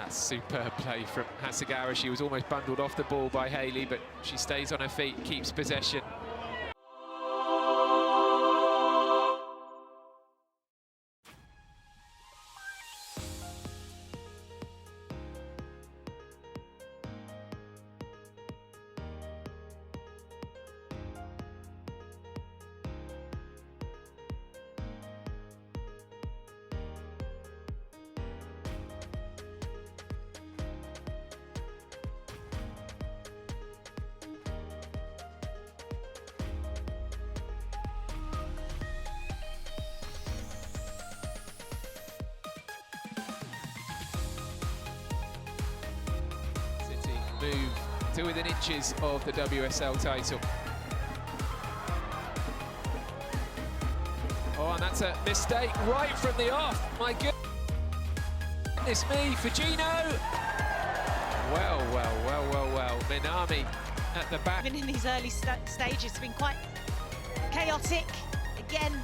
That's superb play from Hasegawa. She was almost bundled off the ball by Hayley, but she stays on her feet, keeps possession. Move to within inches of the WSL title. Oh, and that's a mistake right from the off. My goodness me, Fujino. Well. Minami at the back. Even in these early stages, it's been quite chaotic. Again,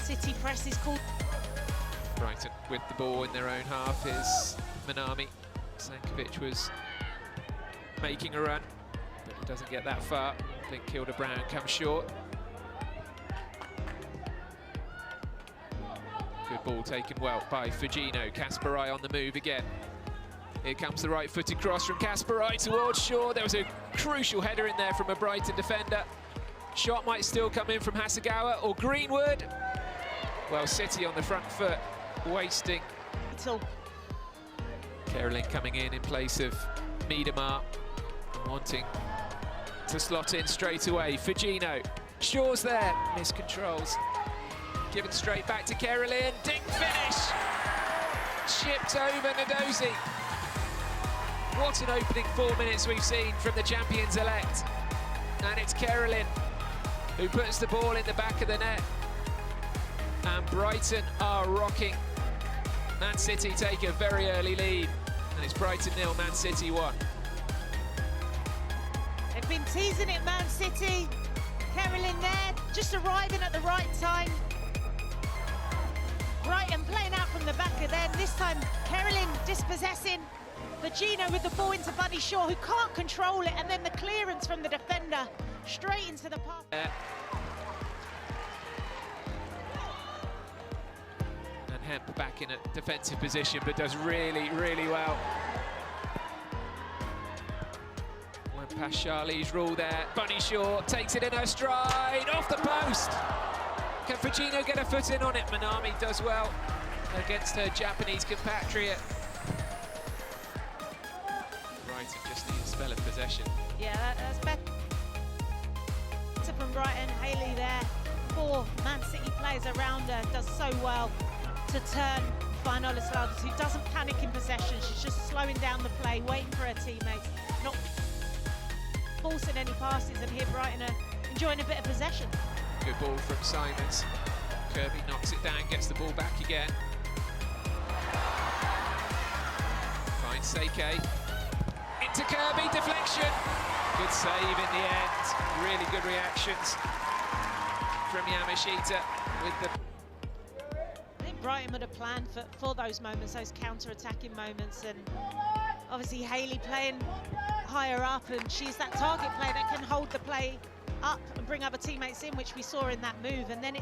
City press is called. Brighton with the ball in their own half is Minami. Sankovic was making a run, but it doesn't get that far. I think Kilda Brown comes short. Good ball taken well by Fujino. Kasparai on the move again. Here comes the right-footed cross from Kasparai towards Shaw. There was a crucial header in there from a Brighton defender. Shot might still come in from Hasegawa or Greenwood. Well, City on the front foot, wasting. Carolyn coming in place of Miedemar, wanting to slot in straight away. Fujino, Shaw's there, miscontrols. Given straight back to Carolyn, ding finish! Chipped over Nadozi. What an opening 4 minutes we've seen from the champions-elect. And it's Carolyn who puts the ball in the back of the net. And Brighton are rocking. Man City take a very early lead. And it's Brighton 0, Man City 1. They've been teasing it, Man City. Carolyn there, just arriving at the right time. Brighton playing out from the back of them. This time, Carolyn dispossessing. Fujino with the ball into Buddy Shaw, who can't control it. And then the clearance from the defender, straight into the path. Hemp back in a defensive position, but does really well. Went past Charlie's rule there. Bunny Shaw takes it in her stride, off the post. Can Fujino get a foot in on it? Minami does well against her Japanese compatriot. Brighton just need a spell of possession. Yeah, that's better from Brighton. Hayley there, 4 Man City players around her, does so well to turn Finola Slarders, who doesn't panic in possession. She's just slowing down the play, waiting for her teammates, not forcing any passes, and here Brighton are enjoying a bit of possession. Good ball from Simons. Kirby knocks it down, gets the ball back again. Finds Seike. Into Kirby, deflection. Good save in the end. Really good reactions from Yamashita with the... Brighton would have planned for those moments, those counter-attacking moments, and obviously Hayley playing higher up, and she's that target player that can hold the play up and bring other teammates in, which we saw in that move. And then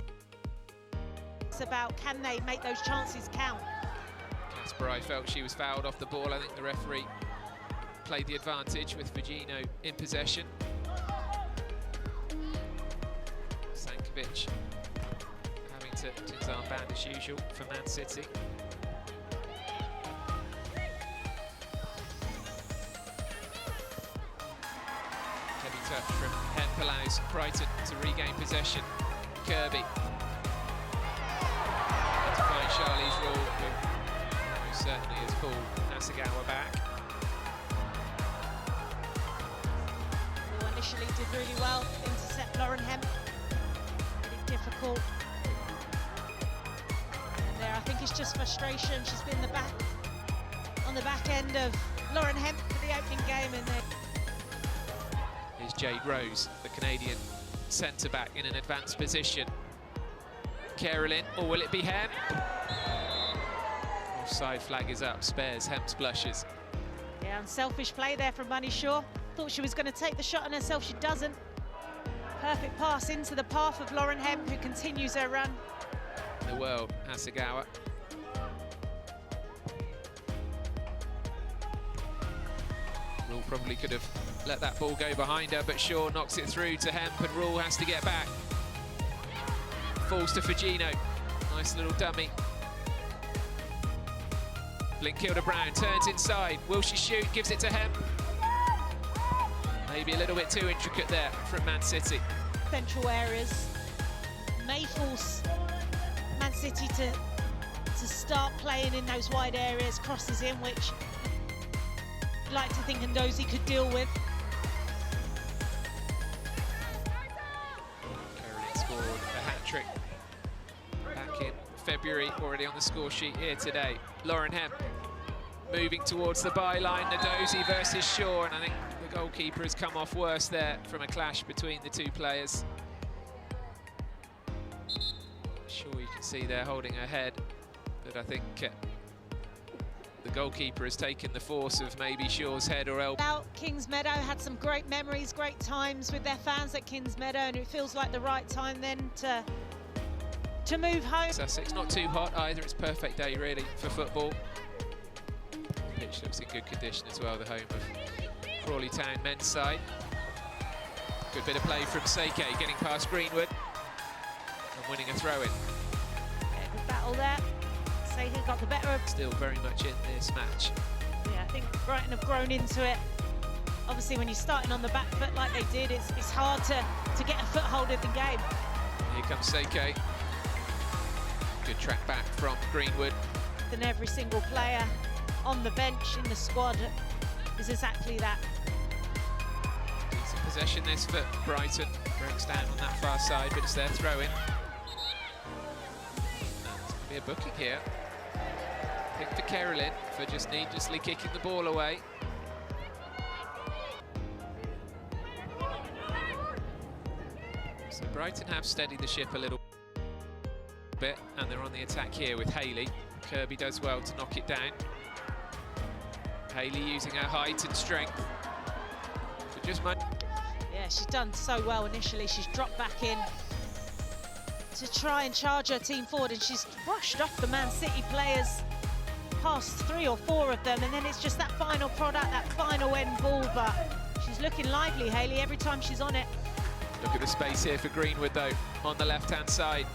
it's about, can they make those chances count? Kasparai felt she was fouled off the ball. I think the referee played the advantage with Fujino in possession. Sankovic to his armband as usual for Man City. Heavy touch from Hemp allows Brighton to regain possession. Kirby. To find Charlie's rule, who most certainly has pulled Hasegawa back. Who initially did really well, intercept Lauren Hemp. Really difficult. I think it's just frustration. She's been on the back end of Lauren Hemp for the opening game, and then here's Jade Rose, the Canadian centre-back in an advanced position. Carolyn, or will it be Hemp? Oh, Offside flag is up, spares Hemp's blushes. Yeah, unselfish play there from Bunny Shaw. Thought she was going to take the shot on herself, she doesn't. Perfect pass into the path of Lauren Hemp, who continues her run. The world, Hasegawa. Rule probably could have let that ball go behind her, but Shaw knocks it through to Hemp, and Rule has to get back. Falls to Fugino. Nice little dummy. Blinkilda Brown turns inside. Will she shoot? Gives it to Hemp. Maybe a little bit too intricate there from Man City. Central areas may force Man City to start playing in those wide areas, crosses in, which I'd like to think Ndozi could deal with. Caroline scored a hat-trick back in February, already on the score sheet here today. Lauren Hemp moving towards the byline. Ndozi versus Shaw, and I think the goalkeeper has come off worse there from a clash between the two players. Shaw, you can see there holding her head, but I think the goalkeeper has taken the force of maybe Shaw's head or elbow. About Kings Meadow, had some great memories, great times with their fans at Kings Meadow, and it feels like the right time then to move home. Sussex, not too hot either, it's a perfect day really for football. Pitch looks in good condition as well, the home of Crawley Town men's side. Good bit of play from Seike, getting past Greenwood and winning a throw-in. Yeah, good battle there. Seike got the better of. Still very much in this match. Yeah, I think Brighton have grown into it. Obviously, when you're starting on the back foot like they did, it's hard to get a foothold in the game. Here comes Seike. Good track back from Greenwood. And every single player on the bench in the squad is exactly that. Decent possession this for Brighton. Breaks down on that far side, but it's their throw-in. There's going to be a booking here. Pick for Caroline for just needlessly kicking the ball away. So Brighton have steadied the ship a little bit, and they're on the attack here with Hayley. Kirby does well to knock it down. Hayley using her height and strength. So just yeah, she's done so well initially. She's dropped back in to try and charge her team forward, and she's brushed off the Man City players, past 3 or 4 of them, and then it's just that final product, that final end ball. But she's looking lively, Hayley, every time she's on it. Look at the space here for Greenwood though, on the left-hand side.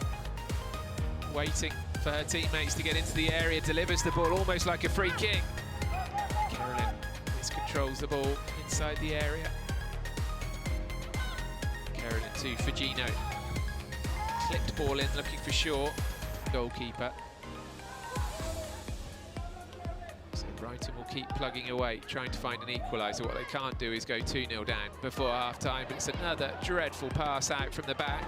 Waiting for her teammates to get into the area, delivers the ball almost like a free kick. Caroline miscontrols the ball inside the area. Caroline to Fugino. Clipped ball in, looking for Shaw, goalkeeper. So Brighton will keep plugging away, trying to find an equaliser. What they can't do is go 2-0 down before half-time, but it's another dreadful pass out from the back.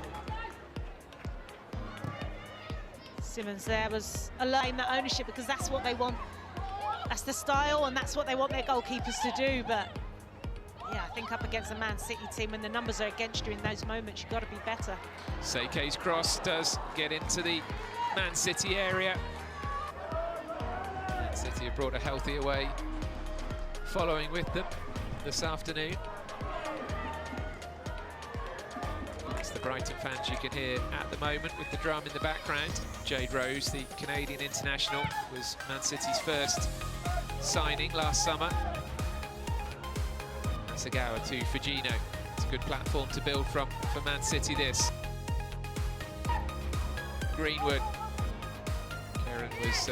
Simmons there was alone that ownership, because that's what they want. That's the style, and that's what they want their goalkeepers to do. But yeah, I think up against the Man City team, when the numbers are against you in those moments, you've got to be better. Seike's cross does get into the Man City area. Man City have brought a healthy away following with them this afternoon. It's the Brighton fans you can hear at the moment with the drum in the background. Jade Rose, the Canadian international, was Man City's first signing last summer. Hasegawa to Fugino. It's a good platform to build from for Man City, this. Greenwood. Karen was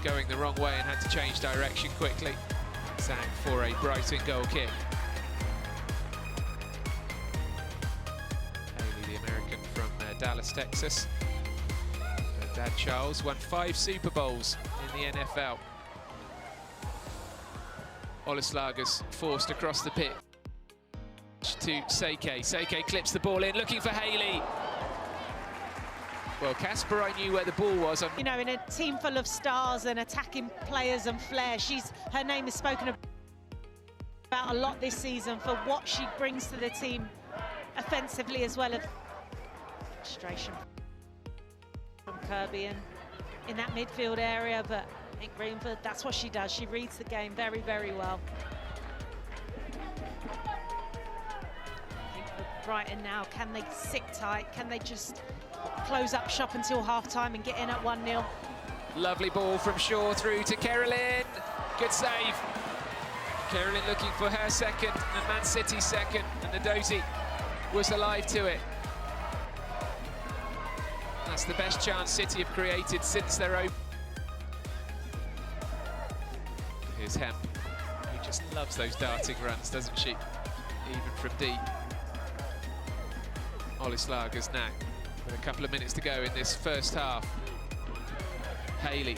going the wrong way and had to change direction quickly. It's out for a Brighton goal kick. Hayley, the American from Dallas, Texas. Her dad Charles won 5 Super Bowls in the NFL. Oleslager's forced across the pitch to Seike. Seike clips the ball in, looking for Hayley. Well, Casper, I knew where the ball was. You know, in a team full of stars and attacking players and flair, her name is spoken about a lot this season for what she brings to the team offensively as well as frustration from Kirby and in that midfield area. But I think Greenford, that's what she does. She reads the game very, very well. I think with Brighton now, can they sit tight? Can they just close up shop until half-time and get in at 1-0? Lovely ball from Shaw through to Carolyn. Good save. Carolyn looking for her second, and Man City's second, and the Dozy was alive to it. That's the best chance City have created since their open. Here's Hemp, who just loves those darting runs, doesn't she? Even from deep. Olislagers now, with a couple of minutes to go in this first half. Haley,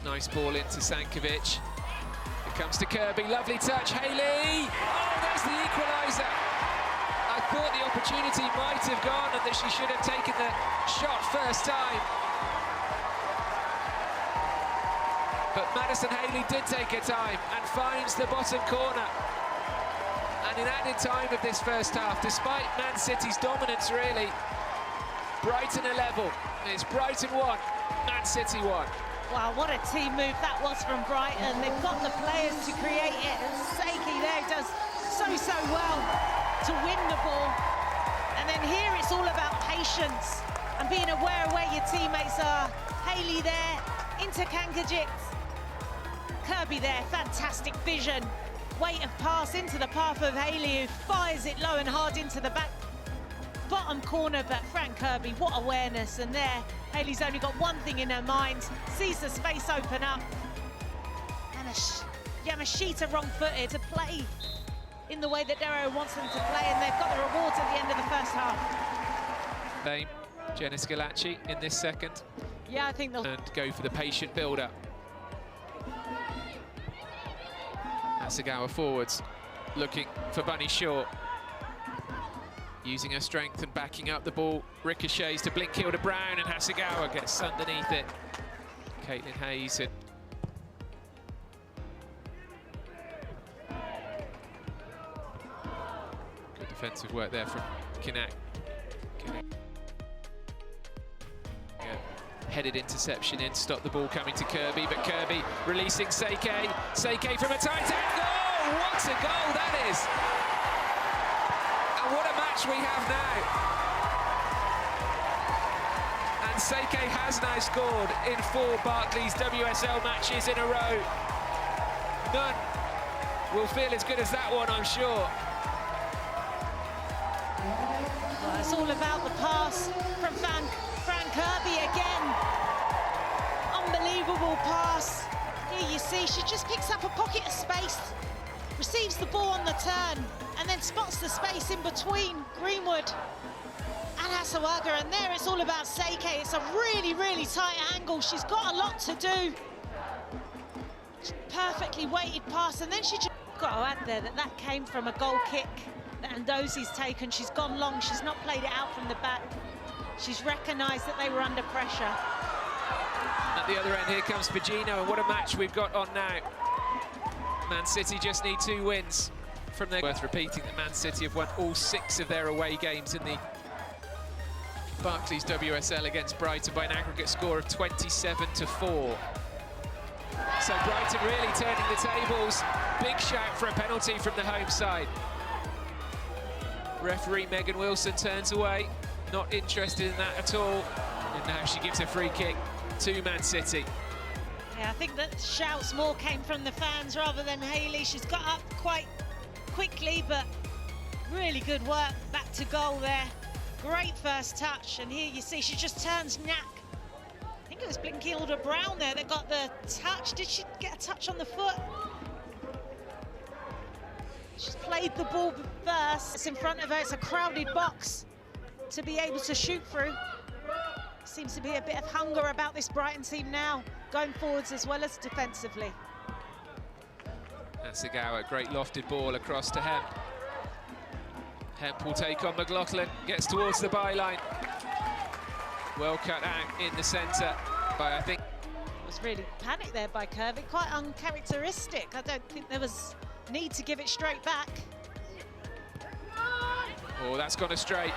nice ball into Sankovic. It comes to Kirby, lovely touch, Haley! Oh, there's the equaliser! I thought the opportunity might have gone and that she should have taken the shot first time. But Madison Haley did take her time and finds the bottom corner. And in added time of this first half, despite Man City's dominance really, Brighton are level. It's Brighton 1, Man City 1. Wow, what a team move that was from Brighton. They've got the players to create it. And Seiki there does so well to win the ball. And then here it's all about patience and being aware of where your teammates are. Haley there, into Kankajic. Kirby there, fantastic vision. Weight of pass into the path of Haley, who fires it low and hard into the back bottom corner, but Frank Kirby, what awareness. And there, Haley's only got one thing in her mind, sees the space open up. And Yamashita wrong-footed to play in the way that Darrow wants them to play, and they've got the rewards at the end of the first half. Bame, Jenna Scalacci in this second. Yeah, I think they'll... And go for the patient build-up. Asagawa forwards, looking for Bunny Shaw. Using her strength and backing up the ball, ricochets to Blinkhilda Brown, and Hasegawa gets underneath it. Caitlin Hayes. Good defensive work there from Kinak. Headed interception in, stop the ball coming to Kirby, but Kirby releasing Seiki. Seiki from a tight end. Oh, what a goal that is! And what a match we have now. And Seiki has now scored in 4 Barclays WSL matches in a row. None will feel as good as that one, I'm sure. Well, it's all about the pass from Frank Kirby again. Unbelievable pass. Here you see, she just picks up a pocket of space, receives the ball on the turn, and then spots the space in between Greenwood and Hasawaga. And there it's all about Seiki. It's a really, really tight angle. She's got a lot to do. Perfectly weighted pass, and then she just got to add there that came from a goal kick that Ndozi's taken. She's gone long, she's not played it out from the back. She's recognised that they were under pressure. At the other end, here comes Fagino, and what a match we've got on now. Man City just need 2 wins from their... Worth repeating that Man City have won all 6 of their away games in the Barclays WSL against Brighton by an aggregate score of 27-4. So Brighton really turning the tables. Big shout for a penalty from the home side. Referee Megan Wilson turns away, not interested in that at all. And now she gives a free kick to Man City. Yeah, I think that shouts more came from the fans rather than Haley. She's got up quite quickly, but really good work back to goal there. Great first touch, and here you see she just turns Knack. I think it was Blinkhilda Brown there that got the touch. Did she get a touch on the foot? She's played the ball first. It's in front of her. It's a crowded box to be able to shoot through. Seems to be a bit of hunger about this Brighton team now, going forwards as well as defensively. Hasegawa, great lofted ball across to Hemp. Hemp will take on McLaughlin, gets towards the byline. Well cut out in the centre by, I think... Was really panicked there by Kirby, quite uncharacteristic. I don't think there was need to give it straight back. Oh, that's gone astray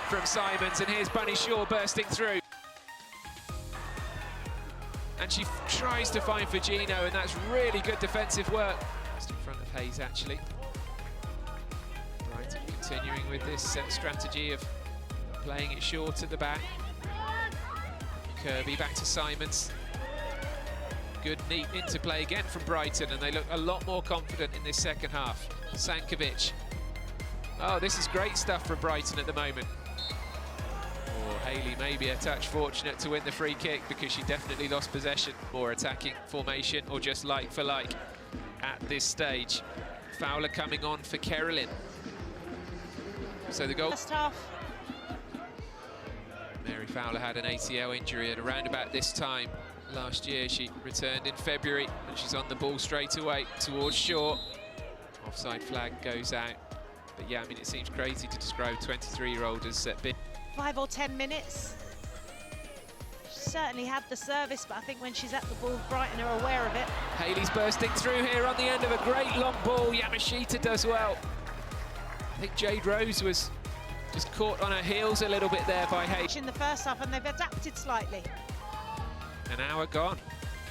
from Simons, and here's Bunny Shaw bursting through. and she tries to find Fujino, and that's really good defensive work. Just in front of Hayes, actually. Brighton continuing with this strategy of playing it short at the back. Kirby back to Simons. Good, neat interplay again from Brighton, and they look a lot more confident in this second half. Sankovic. Oh, this is great stuff from Brighton at the moment. Or Hayley maybe a touch fortunate to win the free kick because she definitely lost possession. More attacking formation or just like for like at this stage. Fowler coming on for Carolyn. So the goal. First half. Mary Fowler had an ACL injury at around about this time last year. She returned in February and she's on the ball straight away towards Shaw. Offside flag goes out. But yeah, I mean, it seems crazy to describe 23-year-old as been 5 or 10 minutes. She certainly had the service, but I think when she's at the ball, Brighton are aware of it. Hayley's bursting through here on the end of a great long ball. Yamashita does well. I think Jade Rose was just caught on her heels a little bit there by Hayley. In the first half, and they've adapted slightly. An hour gone.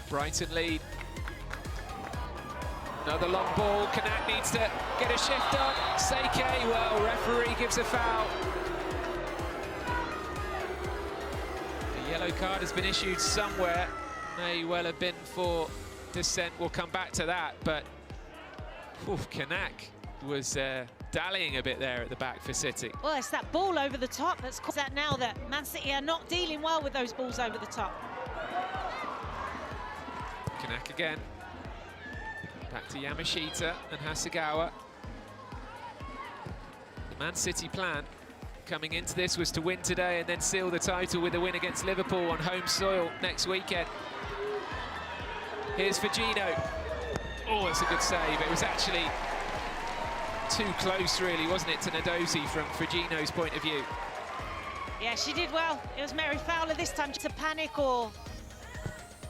Brighton lead. Another long ball. Kanak needs to get a shift on. Seike, well, referee gives a foul. A yellow card has been issued somewhere. May well have been for dissent. We'll come back to that, but Kanak was dallying a bit there at the back for City. Well, it's that ball over the top that's caused that now that Man City are not dealing well with those balls over the top. Kanak again. Back to Yamashita and Hasegawa. The Man City plan coming into this was to win today and then seal the title with a win against Liverpool on home soil next weekend. Here's Fujino. Oh, it's a good save. It was actually too close, really, wasn't it, to Nadozi from Fujino's point of view. Yeah, she did well. It was Mary Fowler this time to panic or,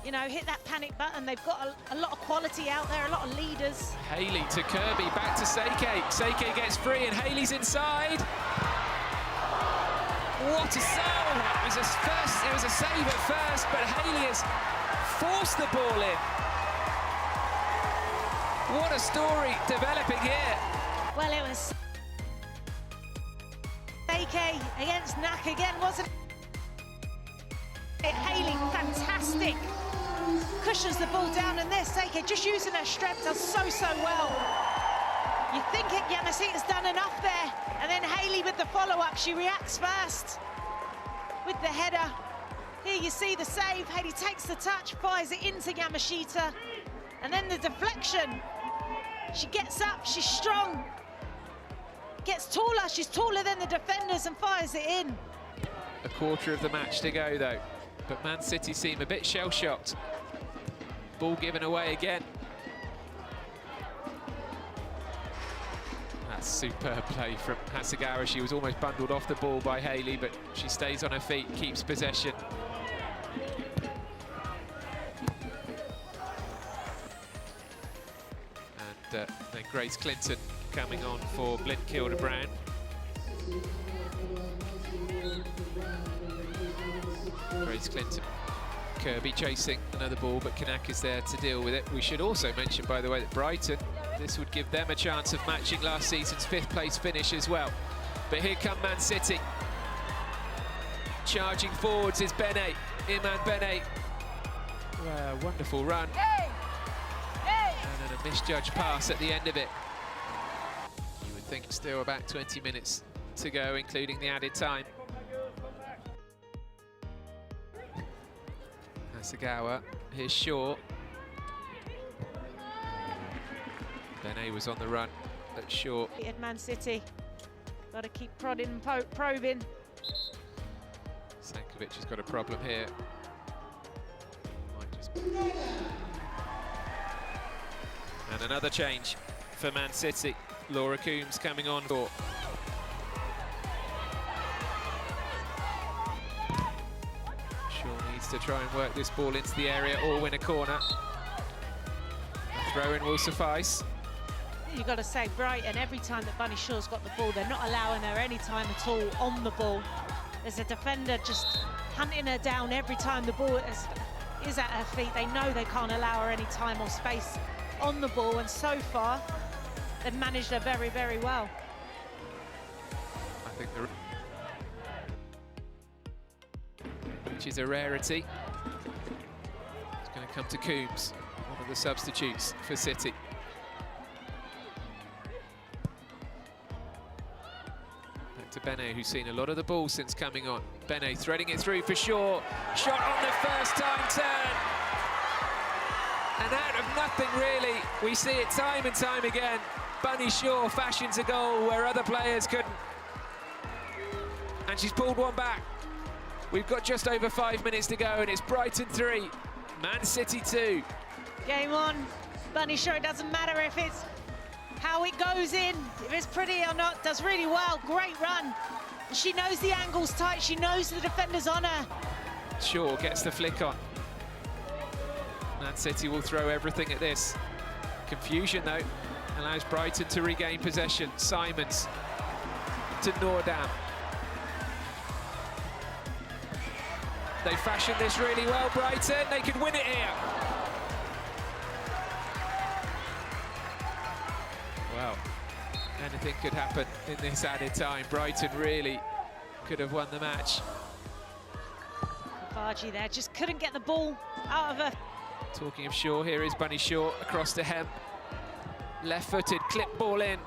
you know, hit that panic button. They've got a lot of quality out there, a lot of leaders. Hayley to Kirby, back to Seike. Seike gets free and Hayley's inside. What a save! It was a save at first, but Hayley has forced the ball in. What a story developing here. Well, it was Seike against Nak again, wasn't it? Hayley, fantastic. Cushions the ball down, and there's Seike just using her strength, does so well. You think Yamashita's done enough there, and then Hayley with the follow-up, she reacts first with the header. Here you see the save. Hayley takes the touch, fires it into Yamashita, and then the deflection. She gets up, she's strong, gets taller, she's taller than the defenders and fires it in. A quarter of the match to go though, but Man City seem a bit shell-shocked. Ball given away again. That's superb play from Hasegawa. She was almost bundled off the ball by Hayley, but she stays on her feet, keeps possession. And then Grace Clinton coming on for Blint Kilda-Brown. Grace Clinton. Kirby chasing another ball, but Kanak is there to deal with it. We should also mention, by the way, that Brighton, this would give them a chance of matching last season's 5th place finish as well. But here come Man City. Charging forwards is Bene, Iman Bene. Wow, wonderful run. And then a misjudged pass at the end of it. You would think still about 20 minutes to go, including the added time. Hasegawa, here's Shaw. Bene was on the run, but Shaw. At Man City, got to keep prodding and probing. Sankovic has got a problem here. And another change for Man City. Laura Coombs coming on for. Shaw needs to try and work this ball into the area or win a corner. Throw-in will suffice. You've got to say, Brighton, every time that Bunny Shaw's got the ball, they're not allowing her any time at all on the ball. There's a defender just hunting her down every time the ball is is at her feet. They know they can't allow her any time or space on the ball, and so far they've managed her very, very well. I think which is a rarity. It's going to come to Coombs, one of the substitutes for City. Back to Bene, who's seen a lot of the ball since coming on. Bene threading it through for Shaw. Shot on the first time turn. And out of nothing, really, we see it time and time again. Bunny Shaw fashions a goal where other players couldn't. And she's pulled one back. We've got just over 5 minutes to go, and it's Brighton 3, Man City 2. Game on. Bunny Shaw, it doesn't matter if it's how it goes in, if it's pretty or not, does really well. Great run. She knows the angle's tight, she knows the defender's on her. Shaw gets the flick on. Man City will throw everything at this. Confusion, though, allows Brighton to regain possession. Simons to Nordam. They fashioned this really well, Brighton. They could win it here. Well, anything could happen in this added time. Brighton really could have won the match. Bargy there, just couldn't get the ball out of her. Talking of Shaw, here is Bunny Shaw across to Hem. Left-footed, clip ball in.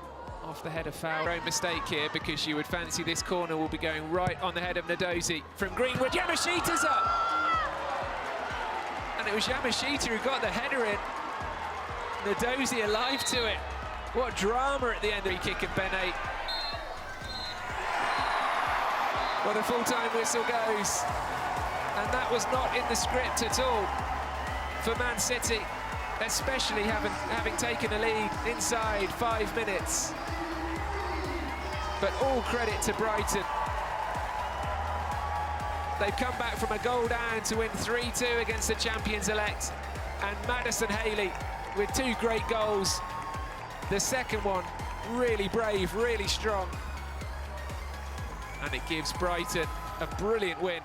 Off the head of foul. Own mistake here, because you would fancy this corner will be going right on the head of Nadozi. From Greenwood, Yamashita's up! And it was Yamashita who got the header in. Nadozi alive to it. What drama at the end of the kick of Bene. Well, the full-time whistle goes. And that was not in the script at all for Man City, especially having taken a lead inside 5 minutes. But all credit to Brighton. They've come back from a goal down to win 3-2 against the champions-elect. And Madison Haley with 2 great goals. The second one, really brave, really strong. And it gives Brighton a brilliant win.